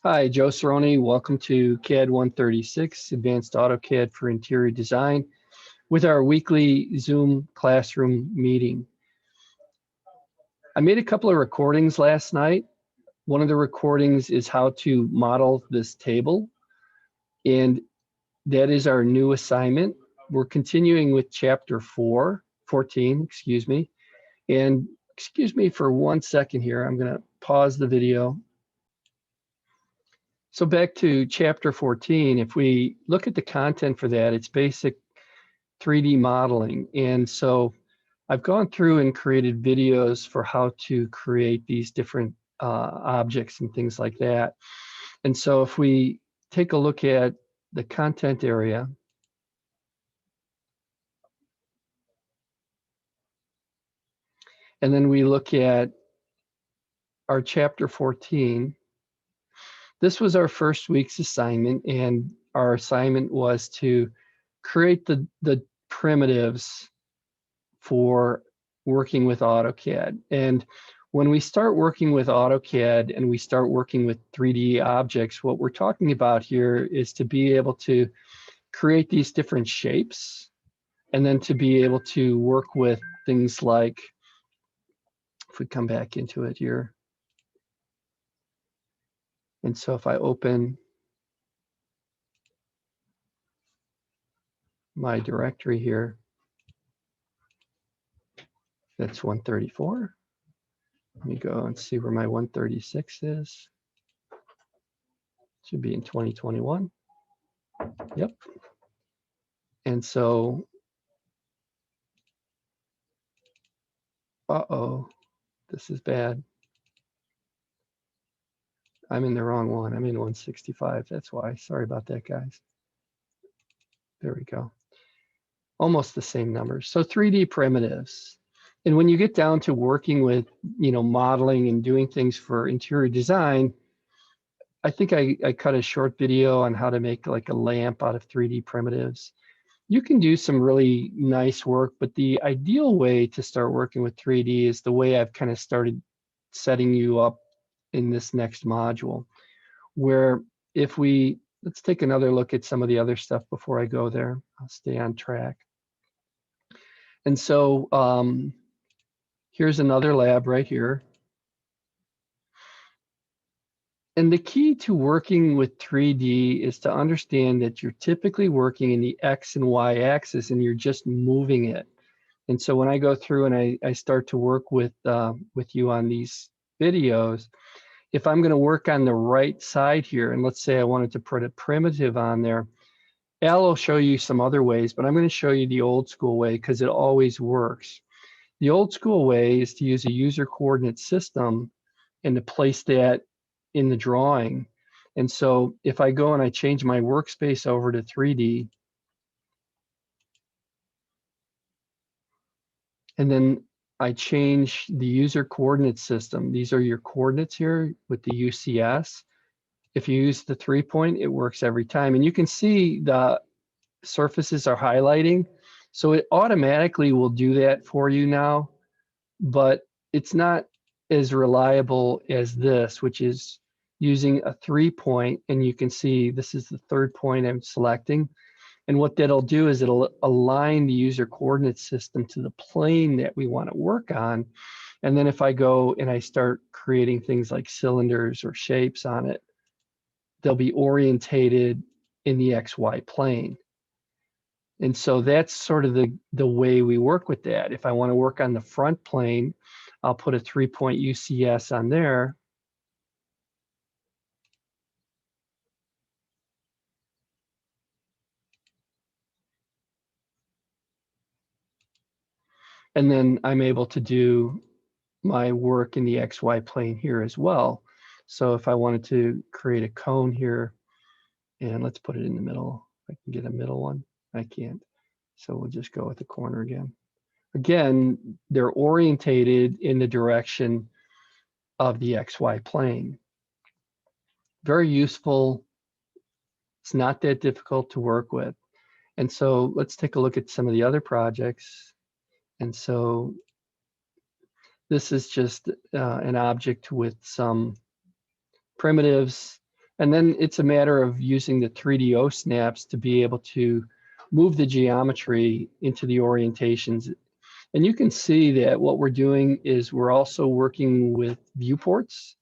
Hi, Joe Cerrone. Welcome to CAD 136, Advanced AutoCAD for Interior Design, with our weekly Zoom classroom meeting. I made a couple of recordings last night. One of the recordings is how to model this table, and that is our new assignment. We're continuing with chapter 14, excuse me. And excuse me for 1 second here. I'm going to pause the video. So back to chapter 14, if we look at the content for that, it's basic 3D modeling. And so I've gone through and created videos for how to create these different objects and things like that. And so if we take a look at the content area, and then we look at our chapter 14, this was our first week's assignment, and our assignment was to create the primitives for working with AutoCAD. And when we start working with AutoCAD and we start working with 3D objects, what we're talking about here is to be able to create these different shapes, and then to be able to work with things like, if we come back into it here, and so if I open my directory here, that's 134. Let me go and see where my 136 is. Should be in 2021. Yep. And so, uh-oh, this is bad. I'm in the wrong one. I'm in 165. That's why. Sorry about that, guys. There we go. Almost the same numbers. So 3D primitives. And when you get down to working with, modeling and doing things for interior design, I think I cut a short video on how to make like a lamp out of 3D primitives. You can do some really nice work, but the ideal way to start working with 3D is the way I've kind of started setting you up in this next module, where if let's take another look at some of the other stuff before I go there. I'll stay on track. And so here's another lab right here. And the key to working with 3D is to understand that you're typically working in the X and Y axis and you're just moving it. And so when I go through and I start to work with you on these videos, if I'm going to work on the right side here, and let's say I wanted to put a primitive on there, Al will show you some other ways, but I'm going to show you the old school way because it always works. The old school way is to use a user coordinate system and to place that in the drawing. And so if I go and I change my workspace over to 3D, and then I change the user coordinate system. These are your coordinates here with the UCS. If you use the 3-point, it works every time. And you can see the surfaces are highlighting. So it automatically will do that for you now, but it's not as reliable as this, which is using a 3-point. And you can see this is the third point I'm selecting. And what that'll do is it'll align the user coordinate system to the plane that we want to work on. And then if I go and I start creating things like cylinders or shapes on it, they'll be orientated in the XY plane. And so that's sort of the way we work with that. If I want to work on the front plane, I'll put a 3-point UCS on there. And then I'm able to do my work in the XY plane here as well. So if I wanted to create a cone here, and let's put it in the middle, I can get a middle one. I can't. So we'll just go with the corner again. Again, they're orientated in the direction of the XY plane. Very useful. It's not that difficult to work with. And so let's take a look at some of the other projects. And so this is just an object with some primitives. And then it's a matter of using the 3DO snaps to be able to move the geometry into the orientations. And you can see that what we're doing is we're also working with viewports.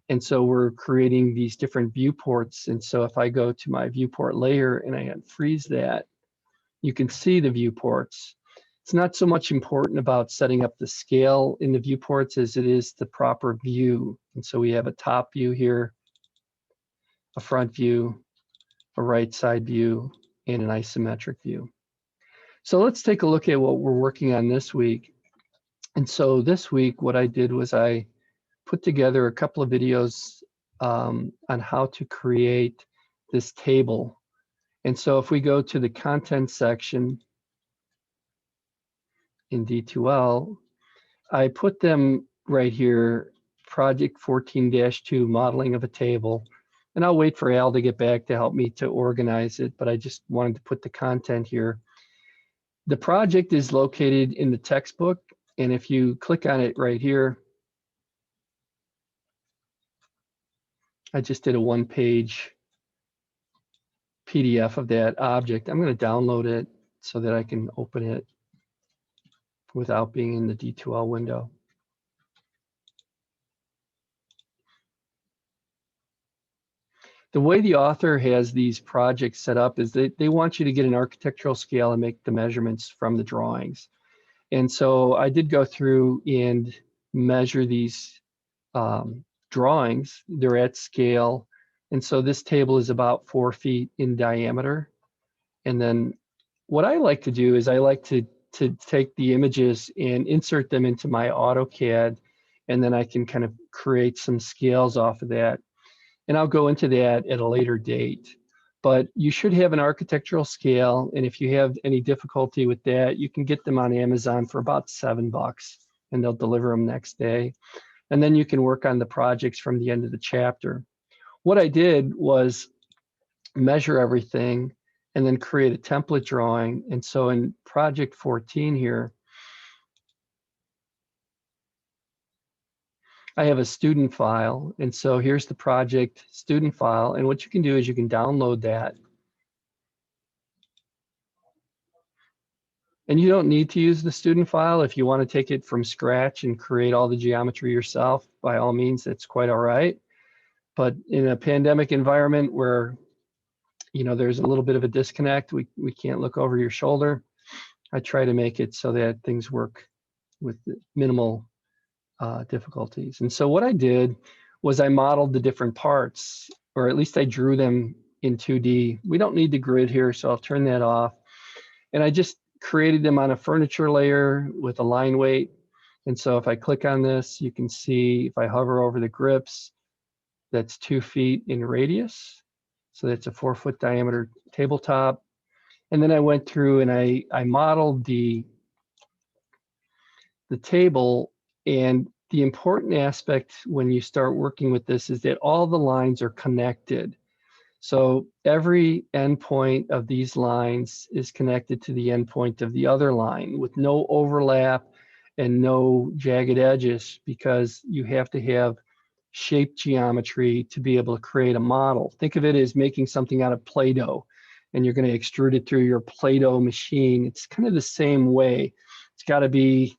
And so we're creating these different viewports. And so if I go to my viewport layer and I unfreeze that, you can see the viewports. It's not so much important about setting up the scale in the viewports as it is the proper view. And so we have a top view here, a front view, a right side view, and an isometric view. So let's take a look at what we're working on this week. And so this week, what I did was I put together a couple of videos on how to create this table. And so if we go to the content section in D2L, I put them right here, project 14-2, modeling of a table. And I'll wait for Al to get back to help me to organize it, but I just wanted to put the content here. The project is located in the textbook, and if you click on it right here, I just did a one-page PDF of that object. I'm going to download it so that I can open it without being in the D2L window. The way the author has these projects set up is they want you to get an architectural scale and make the measurements from the drawings. And so I did go through and measure these drawings. They're at scale. And so this table is about 4 feet in diameter. And then what I like to do is I like to take the images and insert them into my AutoCAD, and then I can kind of create some scales off of that. And I'll go into that at a later date. But you should have an architectural scale, and if you have any difficulty with that, you can get them on Amazon for about $7, and they'll deliver them next day. And then you can work on the projects from the end of the chapter. What I did was measure everything and then create a template drawing. And so in project 14 here, I have a student file. And so here's the project student file. And what you can do is you can download that. And you don't need to use the student file. If you want to take it from scratch and create all the geometry yourself, by all means, that's quite all right. But in a pandemic environment where there's a little bit of a disconnect, we can't look over your shoulder, I try to make it so that things work with minimal difficulties. And so what I did was I modeled the different parts, or at least I drew them in 2D. We don't need the grid here, so I'll turn that off. And I just created them on a furniture layer with a line weight. And so if I click on this, you can see if I hover over the grips, that's 2 feet in radius. So that's a 4-foot diameter tabletop. And then I went through and I modeled the table. And the important aspect when you start working with this is that all the lines are connected. So every endpoint of these lines is connected to the endpoint of the other line with no overlap and no jagged edges, because you have to have shape geometry to be able to create a model. Think of it as making something out of Play-Doh, and you're going to extrude it through your Play-Doh machine. It's kind of the same way. It's got to be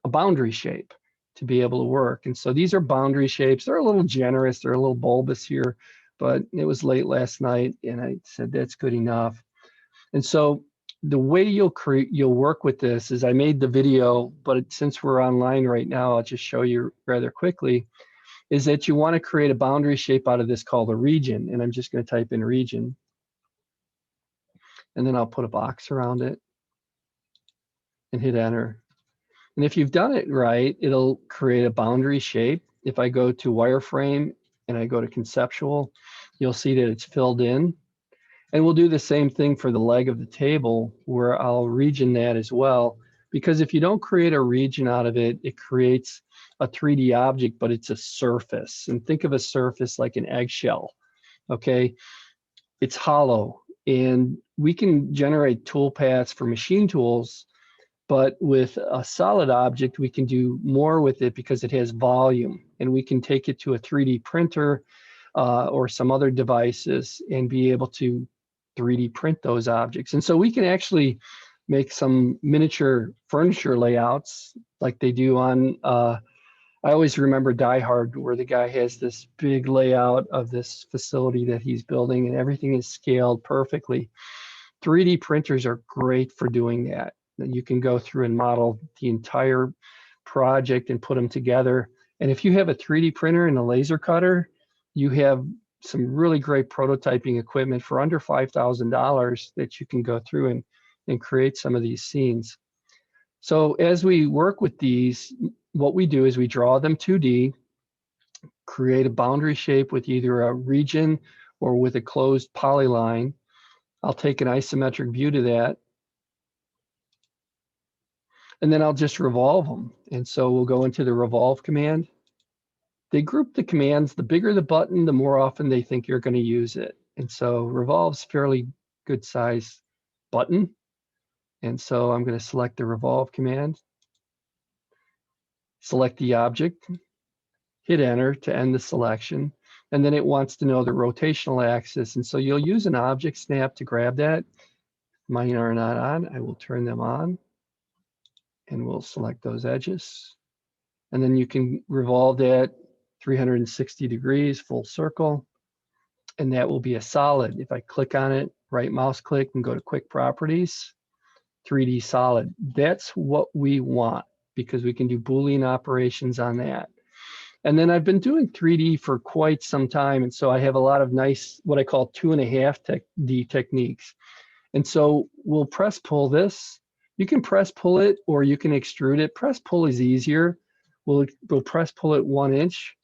a boundary shape to be able to work. And so these are boundary shapes. They're a little generous. They're a little bulbous here, but it was late last night and I said, that's good enough. And so the way you'll work with this is I made the video, but since we're online right now, I'll just show you rather quickly, is that you want to create a boundary shape out of this called a region. And I'm just going to type in region. And then I'll put a box around it and hit enter. And if you've done it right, it'll create a boundary shape. If I go to wireframe and I go to conceptual, you'll see that it's filled in. And we'll do the same thing for the leg of the table, where I'll region that as well. Because if you don't create a region out of it, it creates a 3D object, but it's a surface. And think of a surface like an eggshell, okay? It's hollow. And we can generate tool paths for machine tools, but with a solid object, we can do more with it because it has volume, and we can take it to a 3D printer or some other devices and be able to 3D print those objects. And so we can actually make some miniature furniture layouts like they do on, I always remember Die Hard, where the guy has this big layout of this facility that he's building and everything is scaled perfectly. 3D printers are great for doing that. You can go through and model the entire project and put them together. And if you have a 3D printer and a laser cutter, you have some really great prototyping equipment for under $5,000 that you can go through and create some of these scenes. So as we work with these, what we do is we draw them 2D, create a boundary shape with either a region or with a closed polyline. I'll take an isometric view to that. And then I'll just revolve them. And so we'll go into the revolve command. They group the commands. The bigger the button, the more often they think you're going to use it. And so revolve's fairly good size button. And so I'm going to select the revolve command, select the object, hit enter to end the selection. And then it wants to know the rotational axis. And so you'll use an object snap to grab that. Mine are not on. I will turn them on. And we'll select those edges. And then you can revolve that 360 degrees, full circle, and that will be a solid. If I click on it, right mouse click and go to quick properties, 3D solid. That's what we want because we can do Boolean operations on that. And then I've been doing 3D for quite some time. And so I have a lot of nice, what I call 2.5D techniques. And so we'll press pull this. You can press pull it or you can extrude it. Press pull is easier. We'll press pull it 1 inch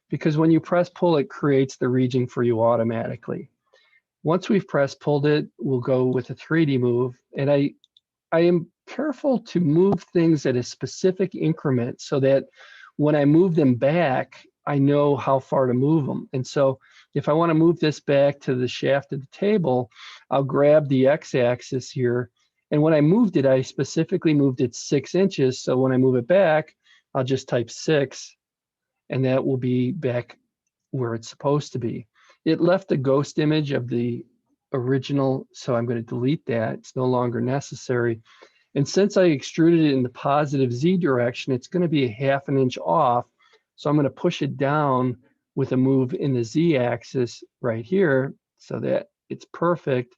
because when you press pull, it creates the region for you automatically. Once we've press pulled it, we'll go with a 3D move. And I am careful to move things at a specific increment so that when I move them back, I know how far to move them. And so if I want to move this back to the shaft of the table, I'll grab the x-axis here. And when I moved it, I specifically moved it 6 inches. So when I move it back, I'll just type 6, and that will be back where it's supposed to be. It left a ghost image of the original, so I'm going to delete that. It's no longer necessary. And since I extruded it in the positive Z direction, it's going to be a 1/2 inch off. So I'm going to push it down with a move in the Z axis right here so that it's perfect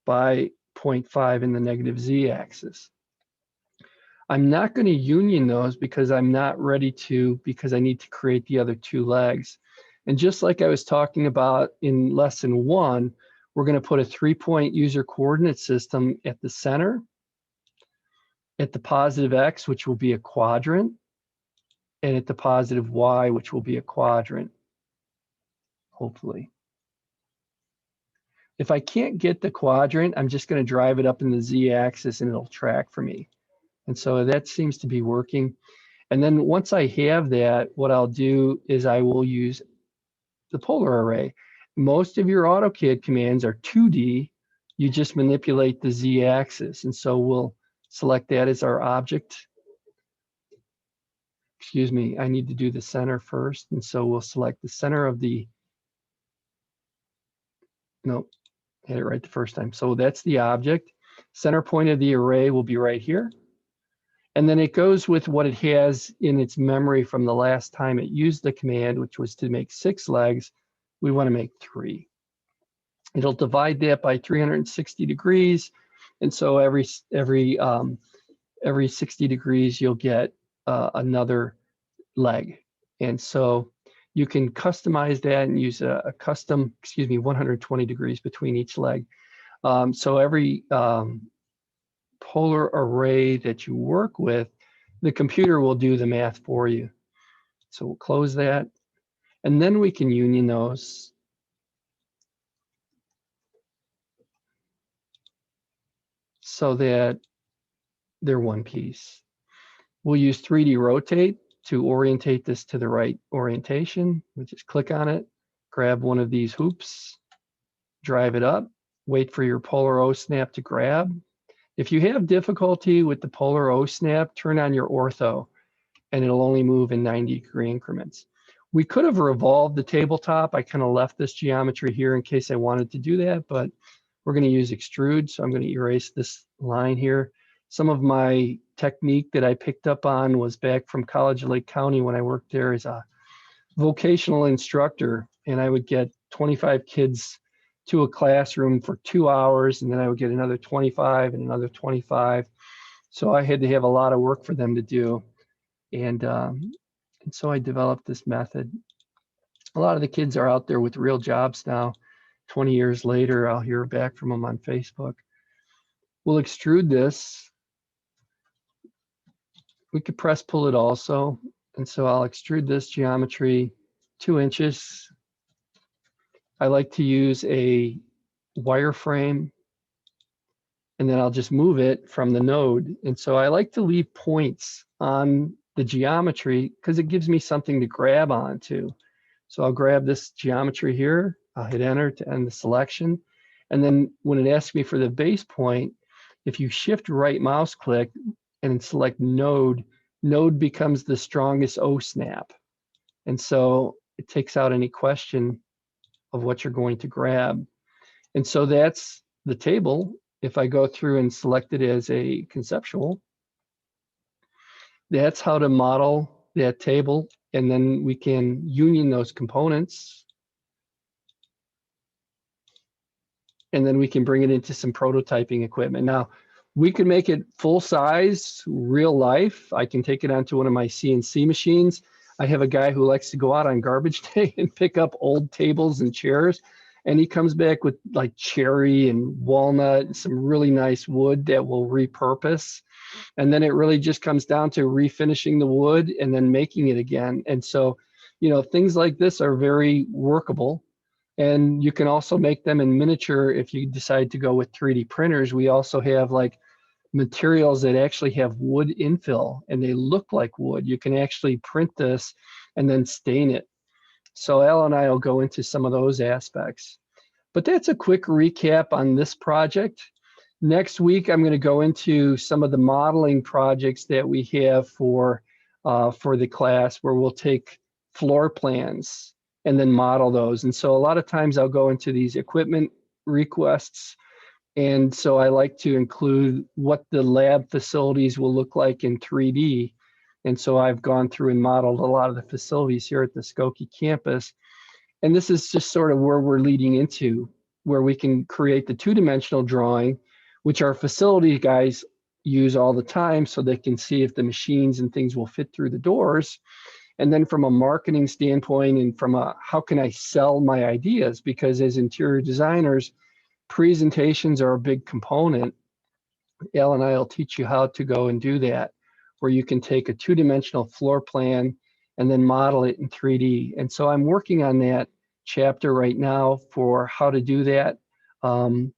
by 0.5 in the negative Z axis. I'm not going to union those because I'm not ready to, because I need to create the other 2 legs. And just like I was talking about in lesson 1, we're going to put a 3-point user coordinate system at the center, at the positive X, which will be a quadrant, and at the positive Y, which will be a quadrant, hopefully. If I can't get the quadrant, I'm just going to drive it up in the Z axis and it'll track for me. And so that seems to be working. And then once I have that, what I'll do is I will use the polar array. Most of your AutoCAD commands are 2D. You just manipulate the Z axis. And so we'll select that as our object. Excuse me, I need to do the center first. And so we'll select the center of the, nope, had it right the first time. So that's the object. Center point of the array will be right here. And then it goes with what it has in its memory from the last time it used the command, which was to make 6 legs. We want to make 3. It'll divide that by 360 degrees. And so every 60 degrees, you'll get another leg. And so you can customize that and use a custom, 120 degrees between each leg. So every polar array that you work with, the computer will do the math for you. So we'll close that. And then we can union those. So that they're one piece. We'll use 3D rotate to orientate this to the right orientation. We just click on it, grab one of these hoops, drive it up, wait for your polar O snap to grab. If you have difficulty with the polar O snap, turn on your ortho and it'll only move in 90-degree increments. We could have revolved the tabletop. I kind of left this geometry here in case I wanted to do that, but we're going to use extrude. So I'm going to erase this line here. Some of my technique that I picked up on was back from College of Lake County when I worked there as a vocational instructor, and I would get 25 kids to a classroom for 2 hours, and then I would get another 25 and another 25. So I had to have a lot of work for them to do. And so I developed this method. A lot of the kids are out there with real jobs now. 20 years later, I'll hear back from them on Facebook. We'll extrude this. We could press pull it also. And so I'll extrude this geometry 2 inches. I like to use a wireframe, and then I'll just move it from the node. And so I like to leave points on the geometry because it gives me something to grab onto. So I'll grab this geometry here, I'll hit enter to end the selection. And then when it asks me for the base point, if you shift right mouse click and select node, node becomes the strongest O snap. And so it takes out any question of what you're going to grab. And so that's the table. If I go through and select it as a conceptual, that's how to model that table. And then we can union those components. And then we can bring it into some prototyping equipment. Now, we can make it full size, real life. I can take it onto one of my CNC machines. I have a guy who likes to go out on garbage day and pick up old tables and chairs. And he comes back with like cherry and walnut and some really nice wood that we'll repurpose. And then it really just comes down to refinishing the wood and then making it again. And so, you know, things like this are very workable. And you can also make them in miniature if you decide to go with 3D printers. We also have like materials that actually have wood infill and they look like wood. You can actually print this and then stain it. So Al and I will go into some of those aspects. But that's a quick recap on this project. Next week, I'm going to go into some of the modeling projects that we have for the class, where we'll take floor plans and then model those. And so a lot of times I'll go into these equipment requests. And so I like to include what the lab facilities will look like in 3D. And so I've gone through and modeled a lot of the facilities here at the Skokie campus. And this is just sort of where we're leading into, where we can create the two-dimensional drawing, which our facility guys use all the time so they can see if the machines and things will fit through the doors. And then from a marketing standpoint and from a, how can I sell my ideas? Because as interior designers, presentations are a big component. Al and I will teach you how to go and do that, where you can take a two-dimensional floor plan and then model it in 3D. And so I'm working on that chapter right now for how to do that. And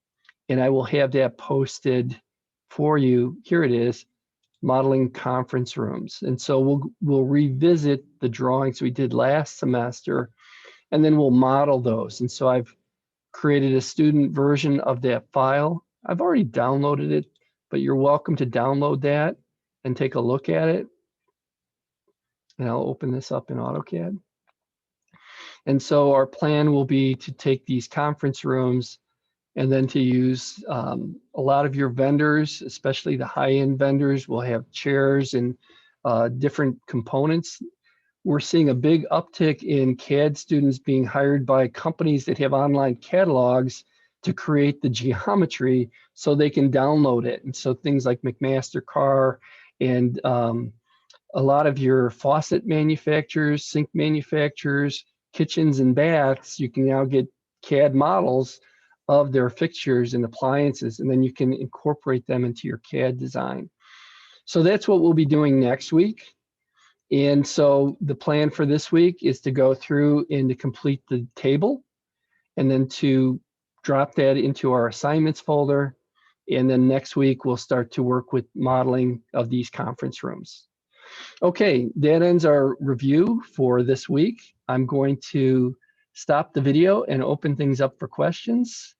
I will have that posted for you. Here it is, modeling conference rooms. And so we'll revisit the drawings we did last semester, and then we'll model those. And so I've created a student version of that file. I've already downloaded it, but you're welcome to download that and take a look at it. And I'll open this up in AutoCAD. And so our plan will be to take these conference rooms and then to use a lot of your vendors, especially the high-end vendors, will have chairs and different components. We're seeing a big uptick in CAD students being hired by companies that have online catalogs to create the geometry so they can download it. And so things like McMaster-Carr and a lot of your faucet manufacturers, sink manufacturers, kitchens and baths, you can now get CAD models of their fixtures and appliances, and then you can incorporate them into your CAD design. So that's what we'll be doing next week. And so the plan for this week is to go through and to complete the table, and then to drop that into our assignments folder. And then next week, we'll start to work with modeling of these conference rooms. Okay, that ends our review for this week. I'm going to stop the video and open things up for questions.